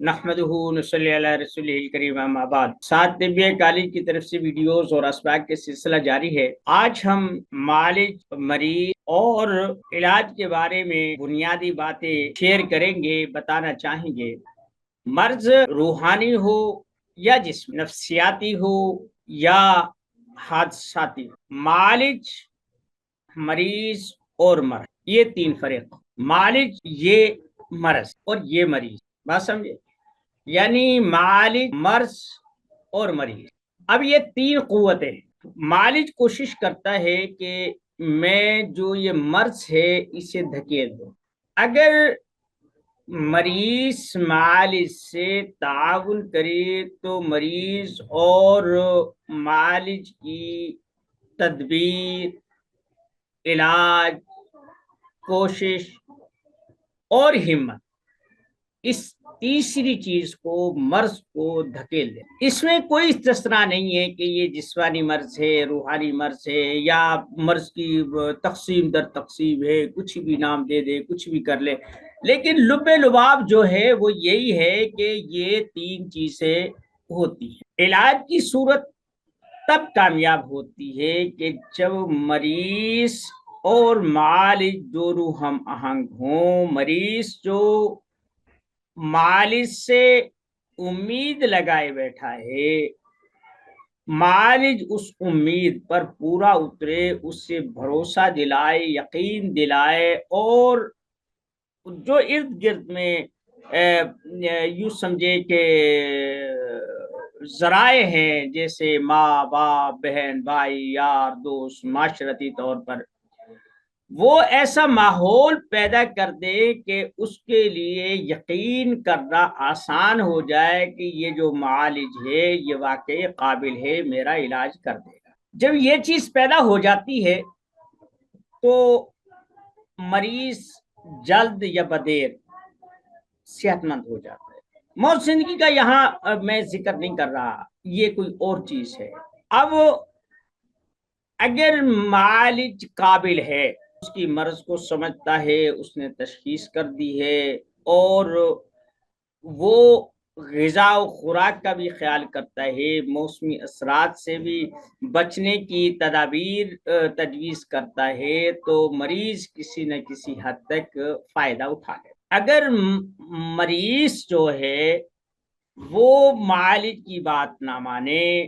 نحمدہ نصلی علی رسولہ الکریم اما بعد۔ ساتھ طبیہ کالج کی طرف سے ویڈیوز اور اسباق کے سلسلہ جاری ہے۔ آج ہم معالج، مریض اور علاج کے بارے میں بنیادی باتیں شیئر کریں گے، بتانا چاہیں گے۔ مرض روحانی ہو یا جسم، نفسیاتی ہو یا حادثاتی ہو، معالج، مریض اور مرض، یہ تین فرق۔ معالج یہ مرض اور یہ مریض، بات سمجھے؟ یعنی معالج، مرض اور مریض۔ اب یہ تین قوتیں، معالج کوشش کرتا ہے کہ میں جو یہ مرض ہے اسے دھکیل دوں۔ اگر مریض معالج سے تعاون کرے تو مریض اور معالج کی تدبیر، علاج، کوشش اور ہمت، اس تیسری چیز کو، مرض کو دھکیل دے۔ اس میں کوئی استثناء نہیں ہے کہ یہ جسمانی مرض ہے، روحانی مرض ہے، یا مرض کی تقسیم در تقسیم ہے، کچھ بھی نام دے دے، کچھ بھی کر لے، لیکن لب لباب جو ہے وہ یہی ہے کہ یہ تین چیزیں ہوتی ہیں۔ علاج کی صورت تب کامیاب ہوتی ہے کہ جب مریض اور معالج دونوں ہم آہنگ ہوں۔ مریض جو معالج سے امید لگائے بیٹھا ہے، معالج اس امید پر پورا اترے، اس سے بھروسہ دلائے، یقین دلائے، اور جو ارد گرد میں یوں سمجھے کہ ذرائع ہیں، جیسے ماں باپ، بہن بھائی، یار دوست، معاشرتی طور پر، وہ ایسا ماحول پیدا کر دے کہ اس کے لیے یقین کرنا آسان ہو جائے کہ یہ جو معالج ہے یہ واقعی قابل ہے، میرا علاج کر دے گا۔ جب یہ چیز پیدا ہو جاتی ہے تو مریض جلد یا بدیر صحت مند ہو جاتا ہے۔ موت زندگی کا یہاں میں ذکر نہیں کر رہا، یہ کوئی اور چیز ہے۔ اب اگر معالج قابل ہے، اس کی مرض کو سمجھتا ہے، اس نے تشخیص کر دی ہے، اور وہ غذا و خوراک کا بھی خیال کرتا ہے، موسمی اثرات سے بھی بچنے کی تدابیر تجویز کرتا ہے، تو مریض کسی نہ کسی حد تک فائدہ اٹھا ہے۔ اگر مریض جو ہے وہ معالج کی بات نہ مانے،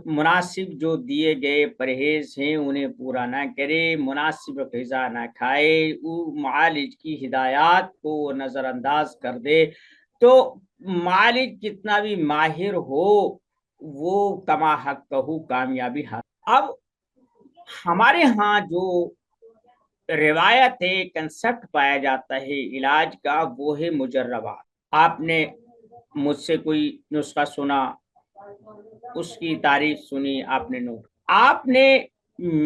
مناسب جو دیے گئے پرہیز ہیں انہیں پورا نہ کرے، مناسب غذا نہ کھائے، وہ معالج کی ہدایات کو نظر انداز کر دے، تو معالج کتنا بھی ماہر ہو وہ کما حق کہو کامیابی حق۔ اب ہمارے ہاں جو روایت ہے، کنسپٹ پایا جاتا ہے علاج کا، وہ ہے مجربات۔ آپ نے مجھ سے کوئی نسخہ سنا، اس کی تعریف سنی، آپ نے نوٹ، آپ نے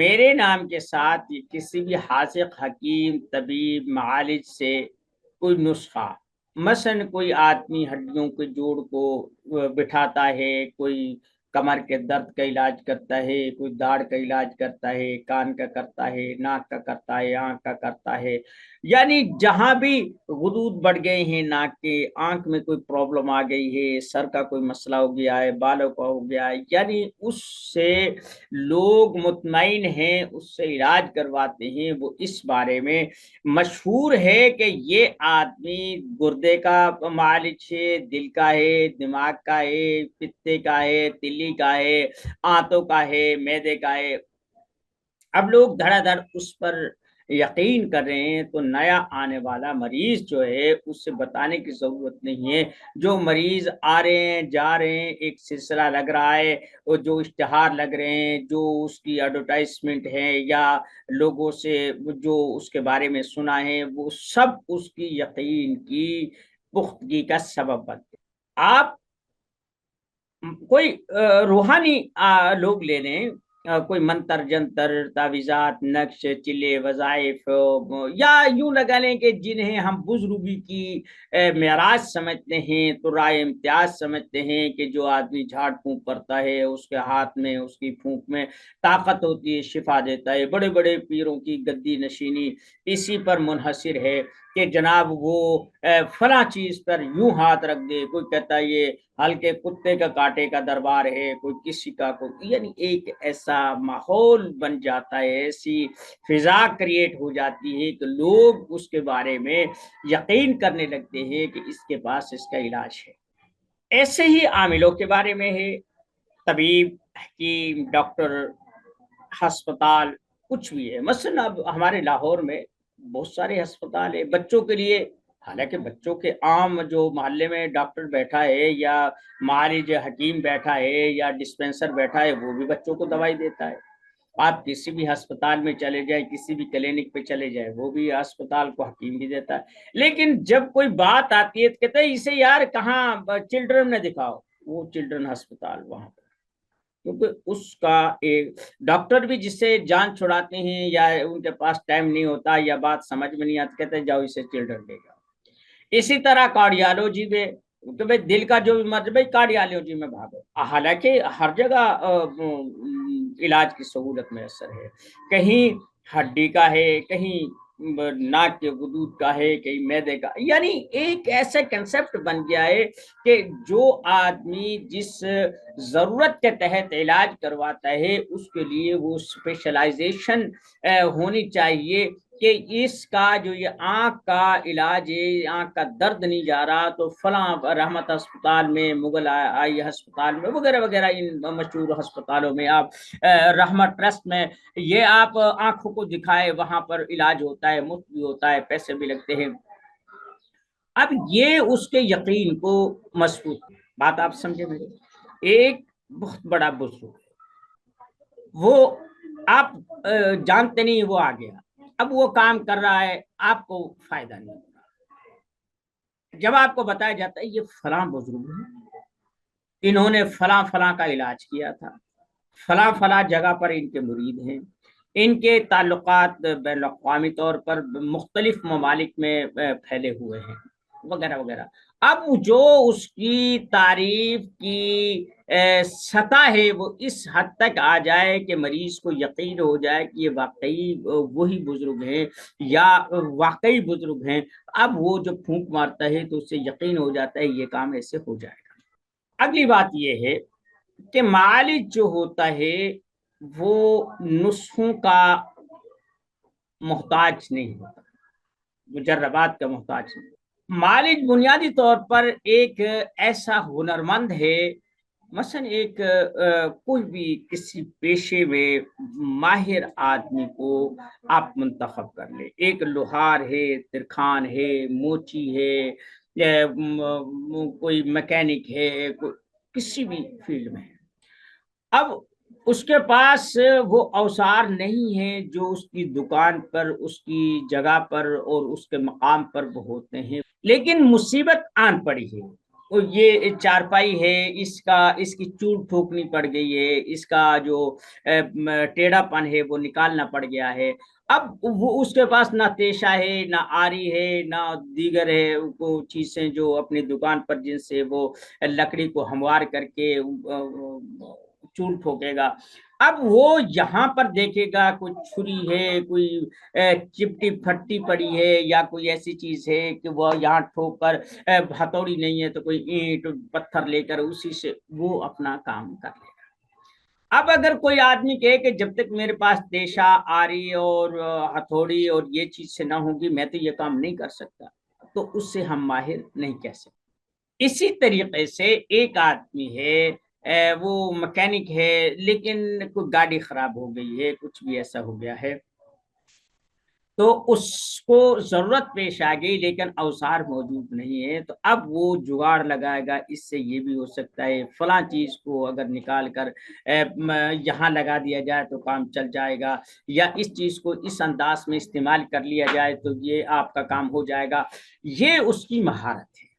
میرے نام کے ساتھ کسی بھی حاذق، حکیم، طبیب، معالج سے کوئی نسخہ، مثلا کوئی آدمی ہڈیوں کے جوڑ کو بٹھاتا ہے، کوئی کمر کے درد کا علاج کرتا ہے، کوئی داڑھ کا علاج کرتا ہے، کان کا کرتا ہے، ناک کا کرتا ہے، آنکھ کا کرتا ہے، یعنی جہاں بھی غدود بڑھ گئے ہیں ناک کے، آنکھ میں کوئی پرابلم آ گئی ہے، سر کا کوئی مسئلہ ہو گیا ہے، بالوں کا ہو گیا ہے، یعنی اس سے لوگ مطمئن ہیں، اس سے علاج کرواتے ہیں۔ وہ اس بارے میں مشہور ہے کہ یہ آدمی گردے کا معالج ہے، دل کا ہے، دماغ کا ہے، پتے کا ہے، تلی کا ہے، آنتوں کا ہے، معدے کا ہے۔ اب لوگ دھڑا دھڑ اس پر یقین کر رہے ہیں، تو نیا آنے والا مریض جو ہے اس سے بتانے کی ضرورت نہیں ہے۔ جو مریض آ رہے ہیں، جا رہے ہیں، ایک سلسلہ لگ رہا ہے، اور جو اشتہار لگ رہے ہیں، جو اس کی ایڈورٹائزمنٹ ہے، یا لوگوں سے جو اس کے بارے میں سنا ہے، وہ سب اس کی یقین کی پختگی کا سبب بنتے۔ آپ کوئی روحانی لوگ لے لیں، کوئی منتر جنتر، تعویذات، نقش، چلے، وظائف، یا یوں لگا لیں کہ جنہیں ہم بزرگی کی معراج سمجھتے ہیں، تو رائے امتیاز سمجھتے ہیں کہ جو آدمی جھاڑ پھونک کرتا ہے، اس کے ہاتھ میں، اس کی پھونک میں طاقت ہوتی ہے، شفا دیتا ہے، بڑے بڑے پیروں کی گدی نشینی اسی پر منحصر ہے۔ کہ جناب وہ فلاں چیز پر یوں ہاتھ رکھ دے، کوئی کہتا ہے یہ ہلکے کتے کا کاٹے کا دربار ہے، کوئی کسی کا یعنی ایک ایسا ماحول بن جاتا ہے، ایسی فضا کریٹ ہو جاتی ہے کہ لوگ اس کے بارے میں یقین کرنے لگتے ہیں کہ اس کے پاس اس کا علاج ہے۔ ایسے ہی عاملوں کے بارے میں ہے، طبیب، حکیم، ڈاکٹر، ہسپتال، کچھ بھی ہے۔ مثلا اب ہمارے لاہور میں بہت سارے ہسپتال ہیں بچوں کے لیے، حالانکہ بچوں کے عام جو محلے میں ڈاکٹر بیٹھا ہے یا معالج حکیم بیٹھا ہے یا ڈسپینسر بیٹھا ہے، وہ بھی بچوں کو دوائی دیتا ہے۔ آپ کسی بھی ہسپتال میں چلے جائیں، کسی بھی کلینک پہ چلے جائیں، وہ بھی ہسپتال کو حکیم بھی دیتا ہے۔ لیکن جب کوئی بات آتی ہے تو کہتے ہیں اسے یار کہاں چلڈرن میں دکھاؤ، وہ چلڈرن ہسپتال وہاں پر، کیونکہ اس کا ایک ڈاکٹر بھی جس سے جان چھڑاتے ہیں یا ان کے پاس ٹائم نہیں ہوتا یا بات سمجھ میں نہیں آتی، کہتے ہیں جاؤ اسے چلڈرن لے جاؤ۔ اسی طرح کارڈیالوجی میں کہ بھائی دل کا جو بھی مرض، بھائی کارڈیالوجی میں بھاگو، حالانکہ ہر جگہ علاج کی سہولت میسر ہے، کہیں ہڈی کا ہے، کہیں ناک کے غدود کا ہے، کہیں معدے کا، یعنی ایک ایسا کنسپٹ بن گیا ہے کہ جو آدمی جس ضرورت کے تحت علاج کرواتا ہے اس کے لیے وہ اسپیشلائزیشن ہونی چاہیے کہ اس کا جو یہ آنکھ کا علاج ہے، آنکھ کا درد نہیں جا رہا تو فلاں رحمت ہسپتال میں، مغل آئی ہسپتال میں، وغیرہ وغیرہ ان مشہور ہسپتالوں میں، آپ رحمت ٹرسٹ میں، یہ آپ آنکھوں کو دکھائے، وہاں پر علاج ہوتا ہے، مفت بھی ہوتا ہے، پیسے بھی لگتے ہیں۔ اب یہ اس کے یقین کو مضبوط، بات آپ سمجھے میرے، ایک بہت بڑا بزرگ، وہ آپ جانتے نہیں وہ آ گیا، اب وہ کام کر رہا ہے، آپ کو فائدہ نہیں ہو رہا، جب آپ کو بتایا جاتا ہے یہ فلاں بزرگ ہیں، انہوں نے فلاں فلاں کا علاج کیا تھا، فلاں فلاں جگہ پر ان کے مرید ہیں، ان کے تعلقات بین الاقوامی طور پر مختلف ممالک میں پھیلے ہوئے ہیں، وغیرہ وغیرہ۔ اب جو اس کی تعریف کی سطح ہے وہ اس حد تک آ جائے کہ مریض کو یقین ہو جائے کہ یہ واقعی وہی بزرگ ہیں یا واقعی بزرگ ہیں، اب وہ جو پھونک مارتا ہے تو اس سے یقین ہو جاتا ہے یہ کام ایسے ہو جائے گا۔ اگلی بات یہ ہے کہ معالج جو ہوتا ہے وہ نسخوں کا محتاج نہیں ہوتا، مجربات کا محتاج نہیں۔ معالج بنیادی طور پر ایک ایسا ہنرمند ہے، مثلا ایک کوئی بھی کسی پیشے میں ماہر آدمی کو آپ منتخب کر لیں، ایک لوہار ہے، ترکھان ہے، موچی ہے، کوئی میکینک ہے، کسی بھی فیلڈ میں ہے، اب اس کے پاس وہ اوزار نہیں ہیں جو اس کی دکان پر، اس کی جگہ پر اور اس کے مقام پر وہ ہوتے ہیں، لیکن مصیبت آن پڑی ہے، وہ یہ چارپائی ہے، اس کی چوٹ ٹھوکنی پڑ گئی ہے، اس کا جو ٹیڑھا پن ہے وہ نکالنا پڑ گیا ہے، اب وہ اس کے پاس نہ تیشہ ہے، نہ آری ہے، نہ دیگر ہے وہ چیزیں جو اپنی دکان پر جن سے وہ لکڑی کو ہموار کر کے چول ٹھوکے گا۔ اب وہ یہاں پر دیکھے گا کوئی چھری ہے، کوئی چپٹی پھٹی پڑی ہے یا کوئی ایسی چیز ہے کہ وہ یہاں ٹھوک کر، ہتھوڑی نہیں ہے تو کوئی اینٹ پتھر لے کر اسی سے وہ اپنا کام کر لے گا۔ اب اگر کوئی آدمی کہے کہ جب تک میرے پاس تیشہ، آری اور ہتھوڑی اور یہ چیز سے نہ ہوگی میں تو یہ کام نہیں کر سکتا، تو اس سے ہم ماہر نہیں کہہ سکتے۔ اسی طریقے سے ایک آدمی ہے، وہ مکینک ہے لیکن کوئی گاڑی خراب ہو گئی ہے، کچھ بھی ایسا ہو گیا ہے تو اس کو ضرورت پیش آ گئی لیکن اوزار موجود نہیں ہے، تو اب وہ جگاڑ لگائے گا، اس سے یہ بھی ہو سکتا ہے فلاں چیز کو اگر نکال کر یہاں لگا دیا جائے تو کام چل جائے گا، یا اس چیز کو اس انداز میں استعمال کر لیا جائے تو یہ آپ کا کام ہو جائے گا، یہ اس کی مہارت ہے۔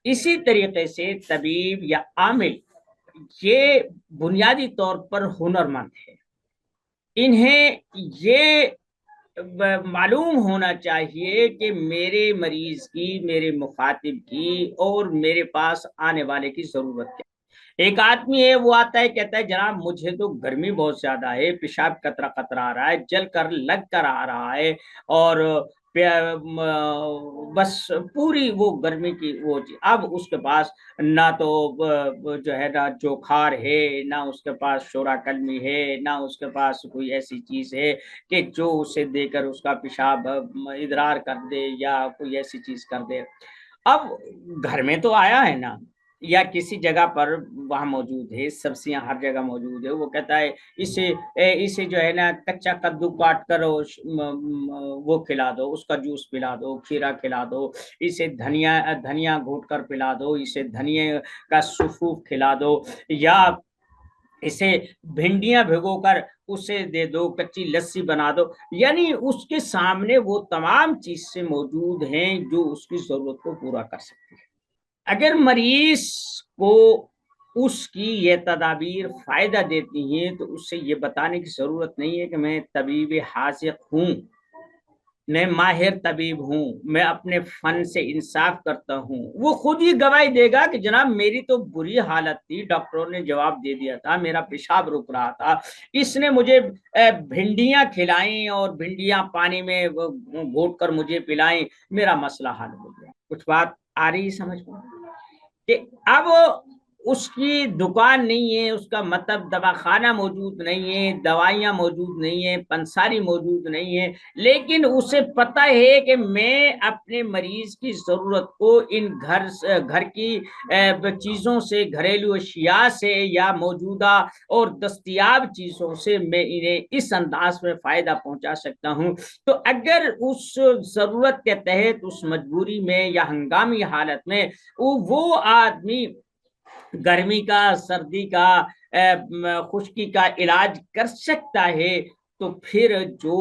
اسی طریقے سے طبیب یا عامل یہ بنیادی طور پر ہنرمند ہے، انہیں یہ معلوم ہونا چاہیے کہ میرے مریض کی، میرے مخاطب کی اور میرے پاس آنے والے کی ضرورت کیا۔ ایک آدمی ہے وہ آتا ہے کہتا ہے جناب مجھے تو گرمی بہت زیادہ ہے، پیشاب قطرہ قطرہ آ رہا ہے، جل کر لگ کر آ رہا ہے اور بس پوری وہ گرمی کی وہ اب اس کے پاس نہ تو جو ہے نا جوخار ہے، نہ اس کے پاس شورا کلمی ہے، نہ اس کے پاس کوئی ایسی چیز ہے کہ جو اسے دے کر اس کا پیشاب ادرار کر دے یا کوئی ایسی چیز کر دے۔ اب گھر میں تو آیا ہے نا، یا کسی جگہ پر وہاں موجود ہے، سبزیاں ہر جگہ موجود ہے، وہ کہتا ہے اسے جو ہے نا کچا کدو کاٹ کر وہ کھلا دو، اس کا جوس پلا دو، کھیرا کھلا دو، اسے دھنیا گھوٹ کر پلا دو، اسے دھنیا کا سفوف کھلا دو، یا اسے بھنڈیاں بھگو کر اسے دے دو، کچی لسی بنا دو۔ یعنی اس کے سامنے وہ تمام چیز سے موجود ہیں جو اس کی ضرورت کو پورا کر سکتی ہے۔ اگر مریض کو اس کی یہ تدابیر فائدہ دیتی ہیں تو اس سے یہ بتانے کی ضرورت نہیں ہے کہ میں طبیب حاذق ہوں، میں ماہر طبیب ہوں، میں اپنے فن سے انصاف کرتا ہوں۔ وہ خود ہی گواہی دے گا کہ جناب میری تو بری حالت تھی، ڈاکٹروں نے جواب دے دیا تھا، میرا پیشاب رک رہا تھا، اس نے مجھے بھنڈیاں کھلائیں اور بھنڈیاں پانی میں گھوٹ کر مجھے پلائیں، میرا مسئلہ حل ہو گیا۔ کچھ بات آ رہی سمجھ میں کہ اب اس کی دکان نہیں ہے، اس کا مطلب دواخانہ موجود نہیں ہے، دوائیاں موجود نہیں ہیں، پنساری موجود نہیں ہے، لیکن اسے پتہ ہے کہ میں اپنے مریض کی ضرورت کو ان گھر کی چیزوں سے، گھریلو اشیاء سے یا موجودہ اور دستیاب چیزوں سے میں انہیں اس انداز میں فائدہ پہنچا سکتا ہوں۔ تو اگر اس ضرورت کے تحت، اس مجبوری میں یا ہنگامی حالت میں وہ آدمی گرمی کا، سردی کا، خشکی کا علاج کر سکتا ہے، تو پھر جو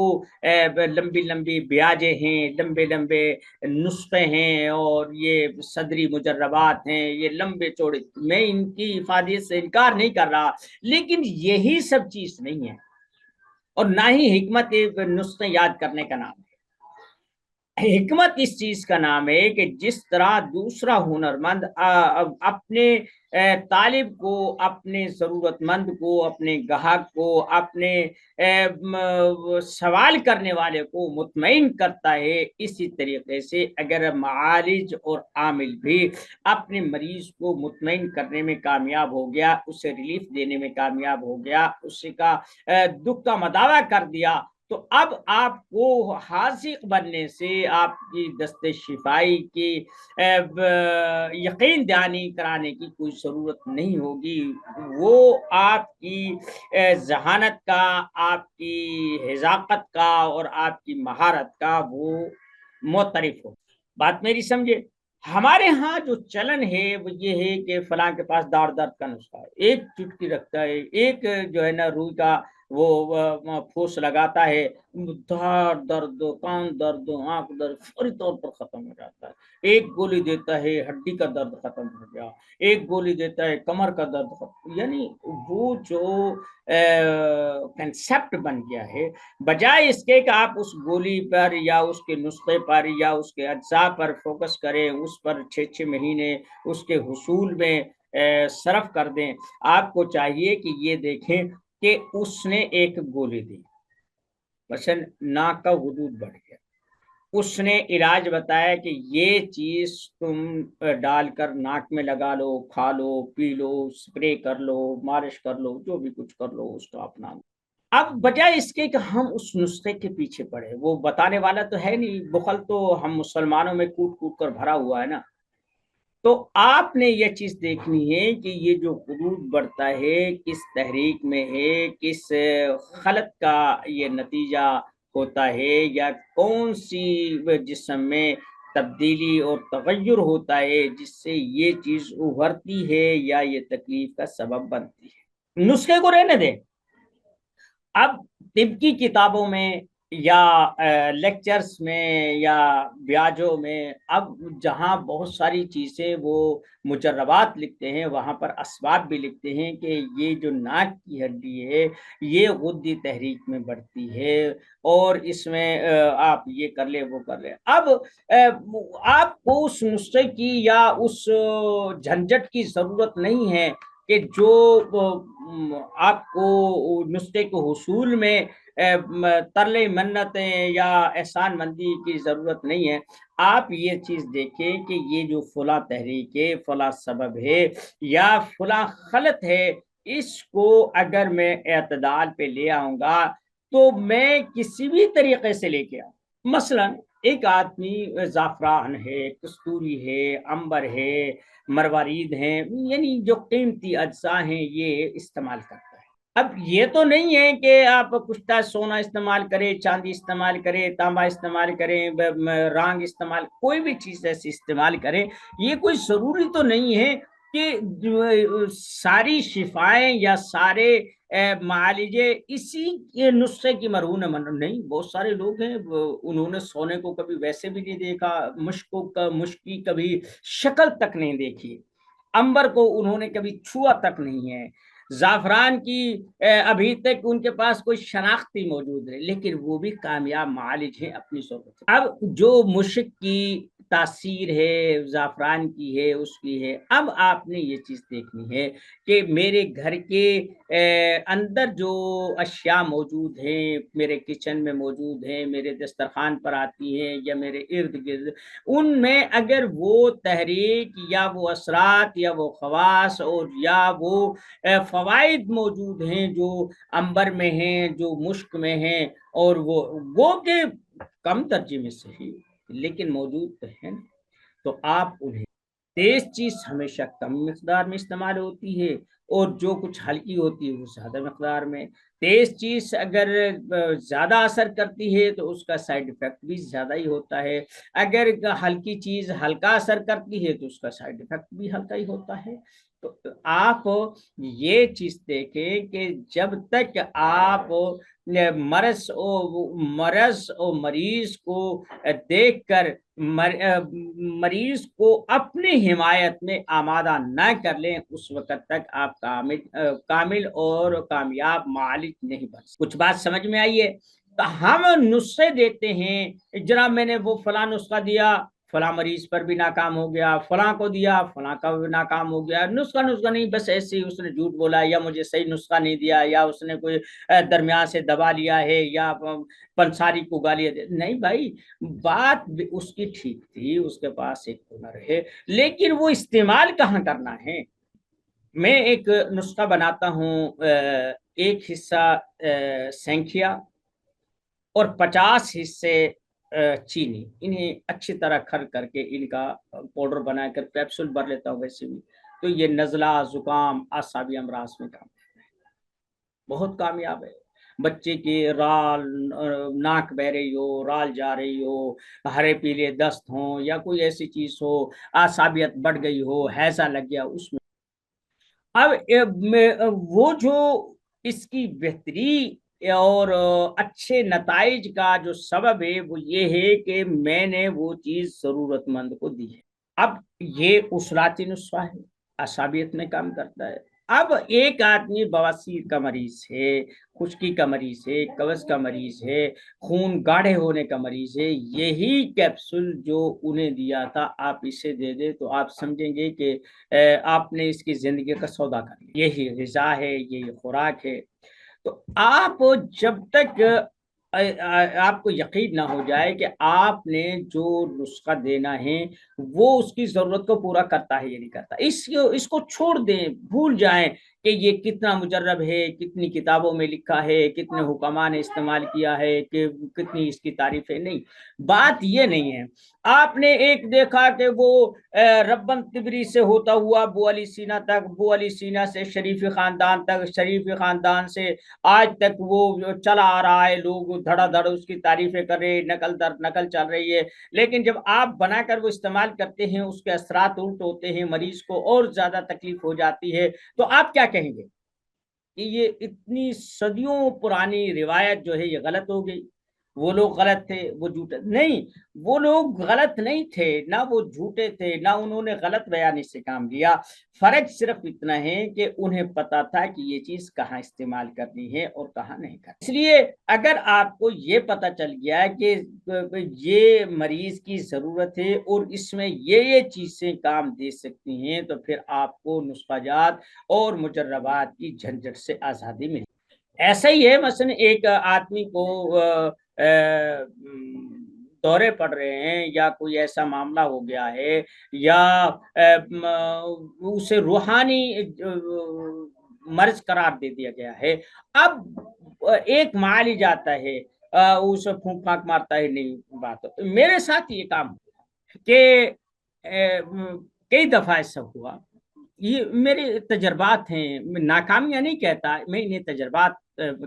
لمبی لمبی بیاجیں ہیں، لمبے لمبے نسخے ہیں اور یہ صدری مجربات ہیں، یہ لمبے چوڑے، میں ان کی افادیت سے انکار نہیں کر رہا، لیکن یہی سب چیز نہیں ہے، اور نہ ہی حکمت نسخے یاد کرنے کا نام ہے۔ حکمت اس چیز کا نام ہے کہ جس طرح دوسرا ہنرمند اپنے طالب کو، اپنے ضرورت مند کو، اپنے گاہک کو، اپنے سوال کرنے والے کو مطمئن کرتا ہے، اسی طریقے سے اگر معالج اور عامل بھی اپنے مریض کو مطمئن کرنے میں کامیاب ہو گیا، اسے ریلیف دینے میں کامیاب ہو گیا، اس کا دکھ کا مداوع کر دیا، تو اب آپ کو حاذق بننے سے، آپ کی دست شفائی کی یقین دہانی کرانے کی کوئی ضرورت نہیں ہوگی۔ وہ آپ کی ذہانت کا، آپ کی حذاقت کا اور آپ کی مہارت کا وہ معترف ہو۔ بات میری سمجھے؟ ہمارے ہاں جو چلن ہے وہ یہ ہے کہ فلاں کے پاس داڑ درد کا نسخہ ہے، ایک چٹکی رکھتا ہے، ایک جو ہے نا روئی کا وہ پھوس لگاتا ہے، دھار درد، کان درد، آنکھ درد فوری طور پر ختم ہو جاتا ہے، ایک گولی دیتا ہے ہڈی کا درد ختم ہو گیا، ایک گولی دیتا ہے کمر کا درد ختم۔ یعنی وہ جو کنسپٹ بن گیا ہے، بجائے اس کے کہ آپ اس گولی پر یا اس کے نسخے پر یا اس کے اجزاء پر فوکس کریں، اس پر 6 مہینے اس کے حصول میں صرف کر دیں، آپ کو چاہیے کہ یہ دیکھیں کہ اس نے ایک گولی دی، مثلا ناک کا حدود بڑھ گیا، اس نے علاج بتایا کہ یہ چیز تم ڈال کر ناک میں لگا لو، کھا لو، پی لو، سپرے کر لو، مالش کر لو، جو بھی کچھ کر لو اس کا اپنا۔ اب بجائے اس کے کہ ہم اس نسخے کے پیچھے پڑے، وہ بتانے والا تو ہے نہیں، بخل تو ہم مسلمانوں میں کوٹ کوٹ کر بھرا ہوا ہے نا، تو آپ نے یہ چیز دیکھنی ہے کہ یہ جو حدود بڑھتا ہے کس تحریک میں ہے، کس خلط کا یہ نتیجہ ہوتا ہے، یا کون سی جسم میں تبدیلی اور تغیر ہوتا ہے جس سے یہ چیز ابھرتی ہے یا یہ تکلیف کا سبب بنتی ہے۔ نسخے کو رہنے دیں، اب طب کی کتابوں میں یا لیکچرز میں یا بیاجوں میں، اب جہاں بہت ساری چیزیں وہ مجربات لکھتے ہیں، وہاں پر اسباب بھی لکھتے ہیں کہ یہ جو ناک کی ہڈی ہے یہ غدی تحریک میں بڑھتی ہے، اور اس میں آپ یہ کر لیں، وہ کر لیں۔ اب آپ کو اس نسخے کی یا اس جھنجٹ کی ضرورت نہیں ہے کہ جو آپ کو نسخے کے حصول میں ترلے منتیں یا احسان مندی کی ضرورت نہیں ہے. آپ یہ چیز دیکھیں کہ یہ جو فلاں تحریک ہے، فلاں سبب ہے یا فلاں خلط ہے، اس کو اگر میں اعتدال پہ لے آؤں گا تو میں کسی بھی طریقے سے لے کے آؤں. مثلا ایک آدمی زعفران ہے، کستوری ہے، عنبر ہے، مروارید ہیں، یعنی جو قیمتی اجزاء ہیں یہ استعمال کرتا ہے. اب یہ تو نہیں ہے کہ آپ کشتہ سونا استعمال کریں، چاندی استعمال کریں، تانبا استعمال کریں، رانگ استعمال، کوئی بھی چیز ایسی استعمال کریں. یہ کوئی ضروری تو نہیں ہے کہ ساری شفائیں یا سارے معالجے اسی نسخے کی مرہون نہیں. بہت سارے لوگ ہیں انہوں نے سونے کو کبھی ویسے بھی نہیں دیکھا، مشک کی کبھی شکل تک نہیں دیکھی، عنبر کو انہوں نے کبھی چھوا تک نہیں ہے، زعفران کی ابھی تک ان کے پاس کوئی شناختی موجود ہے، لیکن وہ بھی کامیاب معالج ہیں اپنی صورت. اب جو مشک کی تاثیر ہے، زعفران کی ہے، اس کی ہے. اب آپ نے یہ چیز دیکھنی ہے کہ میرے گھر کے اندر جو اشیاء موجود ہیں، میرے کچن میں موجود ہیں، میرے دسترخوان پر آتی ہیں یا میرے ارد گرد، ان میں اگر وہ تحریک یا وہ اثرات یا وہ خواص اور یا وہ فوائد موجود ہیں جو عنبر میں ہیں، جو مشک میں ہیں، اور وہ کہ کم درجے میں صحیح لیکن موجود تو ہیں، تو آپ انہیں. تیز چیز ہمیشہ کم مقدار میں استعمال ہوتی ہے اور جو کچھ ہلکی ہوتی ہے وہ زیادہ مقدار میں. تیز چیز اگر زیادہ اثر کرتی ہے تو اس کا سائیڈ افیکٹ بھی زیادہ ہی ہوتا ہے، اگر ہلکی چیز ہلکا اثر کرتی ہے تو اس کا سائیڈ افیکٹ بھی ہلکا ہی ہوتا ہے. تو آپ یہ چیز دیکھیں کہ جب تک آپ مرض اور مریض کو دیکھ کر مریض کو اپنی حمایت میں آمادہ نہ کر لیں، اس وقت تک آپ کامل اور کامیاب معالج نہیں بن سکتے. کچھ بات سمجھ میں آئی ہے؟ تو ہم نسخے دیتے ہیں، جناب میں نے وہ فلاں نسخہ دیا، فلاں مریض پر بھی ناکام ہو گیا، فلاں کو دیا فلاں کا بھی ناکام ہو گیا. نسخہ نہیں، بس ایسے ہی اس نے جھوٹ بولا، یا مجھے صحیح نسخہ نہیں دیا، یا اس نے کوئی درمیان سے دبا لیا ہے، یا پنساری کو گالیاں دے. نہیں بھائی، بات اس کی ٹھیک تھی، اس کے پاس ایک ہنر ہے، لیکن وہ استعمال کہاں کرنا ہے. میں ایک نسخہ بناتا ہوں، ایک حصہ سینکھیا اور 50 حصے چینی، انہیں اچھی طرح کھر کر کے ان کا پاؤڈر بنا کر کیپسول بھر لیتا ہوں. ویسے بھی تو یہ نزلہ، زکام، اعصابی امراض میں کام بہت کامیاب ہے. بچے کی رال ناک بہ رہی ہو، رال جا رہی ہو، ہرے پیلے دست ہوں، یا کوئی ایسی چیز ہو، اعصابیت بڑھ گئی ہو، ہیضہ لگ گیا، اس میں اب وہ جو اس کی بہتری اور اچھے نتائج کا جو سبب ہے وہ یہ ہے کہ میں نے وہ چیز ضرورت مند کو دی ہے. اب یہ اصلاتی نسخہ ہے، اعصابیت میں کام کرتا ہے. اب ایک آدمی بواسیر کا مریض ہے، خشکی کا مریض ہے، قبض کا مریض ہے، خون گاڑھے ہونے کا مریض ہے، یہی کیپسول جو انہیں دیا تھا آپ اسے دے دیں تو آپ سمجھیں گے کہ آپ نے اس کی زندگی کا سودا کر لیا. یہی غذا ہے، یہی خوراک ہے. تو آپ جب تک آپ کو یقین نہ ہو جائے کہ آپ نے جو نسخہ دینا ہے وہ اس کی ضرورت کو پورا کرتا ہے یا نہیں کرتا، اس کو چھوڑ دیں، بھول جائیں کہ یہ کتنا مجرب ہے، کتنی کتابوں میں لکھا ہے، کتنے حکماء نے استعمال کیا ہے، کہ کتنی اس کی تعریف ہے. نہیں، بات یہ نہیں ہے. آپ نے ایک دیکھا کہ وہ ربن تبری سے ہوتا ہوا بو علی سینا تک، بو علی سینا سے شریفی خاندان تک، شریفی خاندان سے آج تک وہ چلا آ رہا ہے، لوگ دھڑا دھڑ اس کی تعریفیں کر رہے ہیں، نقل در نقل چل رہی ہے. لیکن جب آپ بنا کر وہ استعمال کرتے ہیں اس کے اثرات الٹ ہوتے ہیں، مریض کو اور زیادہ تکلیف ہو جاتی ہے، تو آپ کیا کہیں گے کہ یہ اتنی صدیوں پرانی روایت جو ہے یہ غلط ہو گئی. وہ لوگ غلط تھے، وہ جھوٹے نہیں، وہ لوگ غلط نہیں تھے، نہ وہ جھوٹے تھے، نہ انہوں نے غلط بیانی سے کام لیا۔ فرق صرف اتنا ہے کہ انہیں پتا تھا کہ یہ چیز کہاں استعمال کرنی ہے اور کہاں نہیں کرنی۔ اس لیے اگر آپ کو یہ پتا چل گیا کہ یہ مریض کی ضرورت ہے اور اس میں یہ چیزیں کام دے سکتی ہیں، تو پھر آپ کو نسخہ جات اور مجربات کی جھنجھٹ سے آزادی ملی۔ ایسا ہی ہے، مثلا ایک آدمی کو دورے پڑ رہے ہیں یا کوئی ایسا معاملہ ہو گیا ہے یا اسے روحانی مرض قرار دے دیا گیا ہے، اب ایک مال جاتا ہے، اسے پھونک پھانک مارتا ہے، نہیں بات میرے ساتھ یہ کام کہ کئی دفعہ ایسا ہوا، یہ میرے تجربات ہیں، میں ناکامیاں نہیں کہتا، میں انہیں تجربات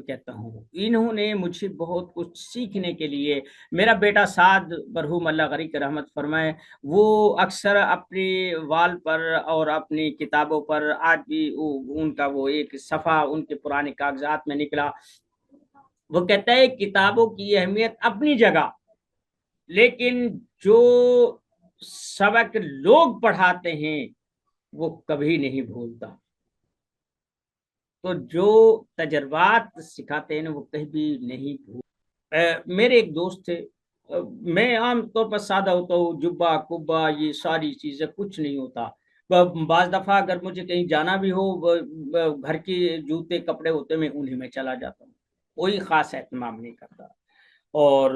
کہتا ہوں۔ انہوں نے مجھے بہت کچھ سیکھنے کے لیے، میرا بیٹا سعد مرحوم اللہ غری کی رحمت فرمائے، وہ اکثر اپنی وال پر اور اپنی کتابوں پر آج بھی ان کا وہ ایک صفحہ ان کے پرانے کاغذات میں نکلا، وہ کہتا ہے کتابوں کی اہمیت اپنی جگہ، لیکن جو سبق لوگ پڑھاتے ہیں وہ کبھی نہیں بھولتا۔ تو جو تجربات سکھاتے ہیں وہ کہیں بھی نہیں بھول۔ میرے ایک دوست تھے، میں عام طور پر سادہ ہوتا ہوں، جبہ کبا یہ ساری چیزیں کچھ نہیں ہوتا، بعض دفعہ اگر مجھے کہیں جانا بھی ہو، گھر کے جوتے کپڑے ہوتے میں انہیں میں چلا جاتا ہوں، کوئی خاص اہتمام نہیں کرتا۔ اور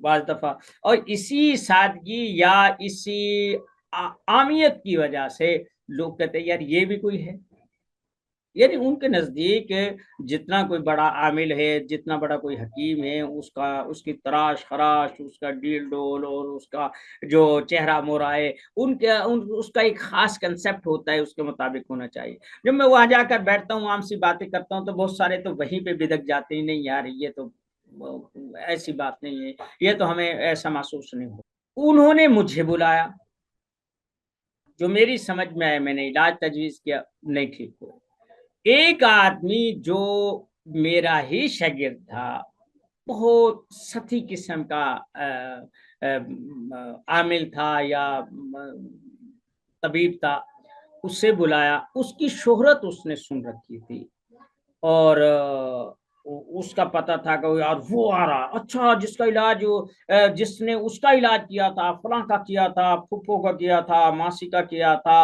بعض دفعہ اور اسی سادگی یا اسی عامیت کی وجہ سے لوگ کہتے ہیں یار یہ بھی کوئی ہے، یعنی ان کے نزدیک جتنا کوئی بڑا عامل ہے، جتنا بڑا کوئی حکیم ہے، اس کی تراش خراش، اس کا ڈیل ڈول اور اس کا جو چہرہ مورا ہے، اس کا ایک خاص کنسپٹ ہوتا ہے، اس کے مطابق ہونا چاہیے۔ جب میں وہاں جا کر بیٹھتا ہوں، عام سی باتیں کرتا ہوں، تو بہت سارے تو وہیں پہ بدک جاتے ہیں، نہیں یار یہ تو ایسی بات نہیں ہے، یہ تو ہمیں ایسا محسوس نہیں ہو۔ انہوں نے مجھے بلایا، جو میری سمجھ میں آئے، میں نے علاج تجویز کیا، نہیں ٹھیک ہو۔ ایک آدمی جو میرا ہی شاگرد تھا، بہت سطحی قسم کا عامل تھا یا طبیب تھا، اس سے بلایا، اس کی شہرت اس نے سن رکھی تھی اور اس کا پتہ تھا کہ یار وہ آ رہا، اچھا جس کا علاج جس نے اس کا علاج کیا تھا، فلاں کا کیا تھا، پھپھو کا کیا تھا، ماسی کا کیا تھا،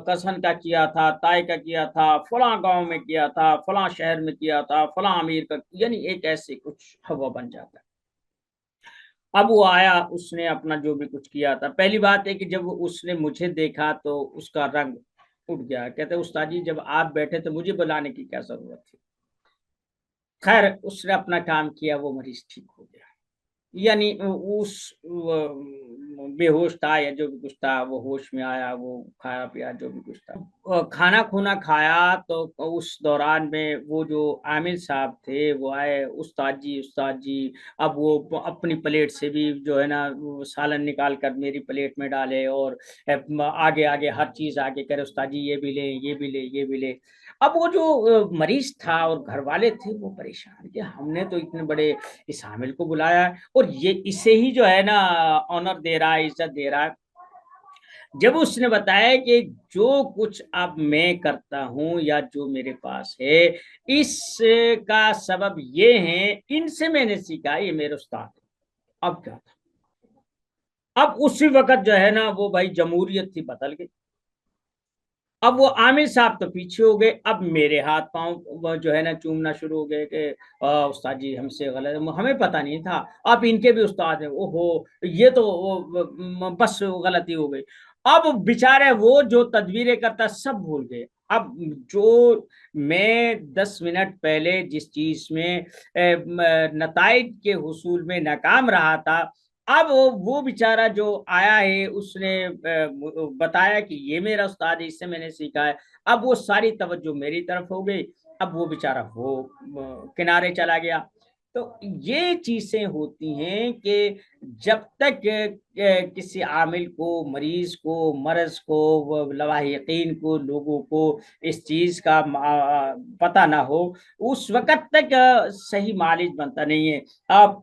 کزن کا کیا تھا، تائی کا کیا تھا، فلاں گاؤں میں کیا تھا، فلاں شہر میں کیا تھا، فلاں امیر کا، یعنی ایک ایسے کچھ ہوا بن جاتا ہے۔ اب وہ آیا، اس نے اپنا جو بھی کچھ کیا تھا، پہلی بات ہے کہ جب اس نے مجھے دیکھا تو اس کا رنگ اٹھ گیا، کہتے استاد جی جب آپ بیٹھے تو مجھے بلانے کی کیا ضرورت تھی۔ خیر اس نے اپنا کام کیا، وہ مریض ٹھیک ہو گیا، یعنی اس بے ہوش تھا یا جو بھی کچھ تھا وہ ہوش میں آیا، وہ کھایا پیا جو بھی کچھ تھا، کھانا کھونا کھایا، تو اس دوران میں وہ جو عامل صاحب تھے وہ آئے، استاد جی استاد جی، اب وہ اپنی پلیٹ سے بھی جو ہے نا سالن نکال کر میری پلیٹ میں ڈالے اور آگے آگے ہر چیز آگے کرے، استاد جی یہ بھی لے یہ بھی لے یہ بھی لے۔ اب وہ جو مریض تھا اور گھر والے تھے وہ پریشان کہ ہم نے تو اتنے بڑے اس عامل کو بلایا اور یہ اسے ہی جو ہے نا آنر دے رہا ہے، عزت دے رہا ہے۔ جب اس نے بتایا کہ جو کچھ اب میں کرتا ہوں یا جو میرے پاس ہے اس کا سبب یہ ہے، ان سے میں نے سیکھا، یہ میرے استاد ہے۔ اب کیا تھا، اب اسی وقت جو ہے نا وہ بھائی جمہوریت تھی بدل گئی، اب وہ عامر صاحب تو پیچھے ہو گئے، اب میرے ہاتھ پاؤں جو ہے نا چومنا شروع ہو گئے کہ استاد جی ہم سے غلط، ہمیں پتہ نہیں تھا آپ ان کے بھی استاد ہیں، اوہو یہ تو بس غلطی ہو گئی۔ اب بیچارے وہ جو تدبیریں کرتا سب بھول گئے، اب جو میں 10 منٹ پہلے جس چیز میں نتائج کے حصول میں ناکام رہا تھا، اب وہ بیچارہ جو آیا ہے اس نے بتایا کہ یہ میرا استاد ہے، اس سے میں نے سیکھا ہے، اب وہ ساری توجہ میری طرف ہو گئی، اب وہ بیچارہ وہ کنارے چلا گیا۔ تو یہ چیزیں ہوتی ہیں کہ جب تک کسی عامل کو، مریض کو، مرض کو، لواحقین کو، لوگوں کو اس چیز کا پتہ نہ ہو، اس وقت تک صحیح معالج بنتا نہیں ہے۔ آپ